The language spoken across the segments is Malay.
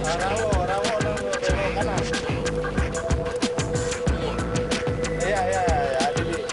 Rawo, rawo, belok kanan. Iya, iya, iya, Didi.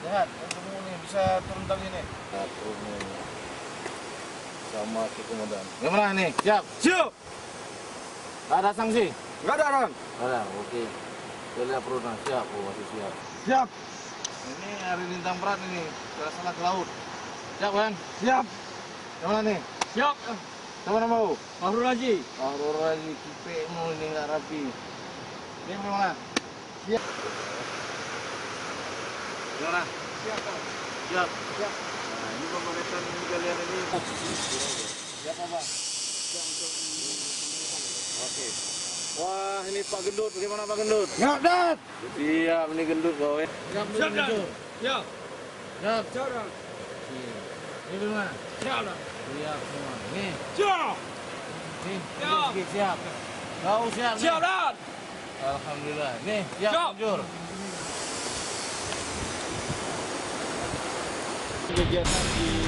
Sehat, kamu nih bisa turun tali nih. Nah, turun nih. Sama komandan. Gimana nih? Siap? Siap. Gak ada sanksi? Nggak ada, Ron. Gak ada, oke. Kita lihat perutnya, siap, oh masih siap. Siap. Ini hari lintang berat ini, salah ke laut. Siap kan? Siap. Gimana nih? Siap. Siapa nama mau? Fahrul Haji. Fahrul Haji, kipekmu ini nggak rapi. Ini gimana? Siap. Gimana? Siap, Pak. Siap. Siap. Nah, ini pemanasan kalian ini. Siapa, Pak? Oke. Wah, ini Pak Gendut. Bagaimana Pak Gendut? Siap, Dat. Siap, ini Gendut kau ya. Siap, Dan. Siap. Siap. Siap, Dan. Ini gimana? Siap, Dan. Siap semua. Nih, Siap. nih. Siap. Gendut, siap. Kau siap. nih? Siap, Dan. Alhamdulillah. Nih, siap. Siap. Jujur. Kegiatan di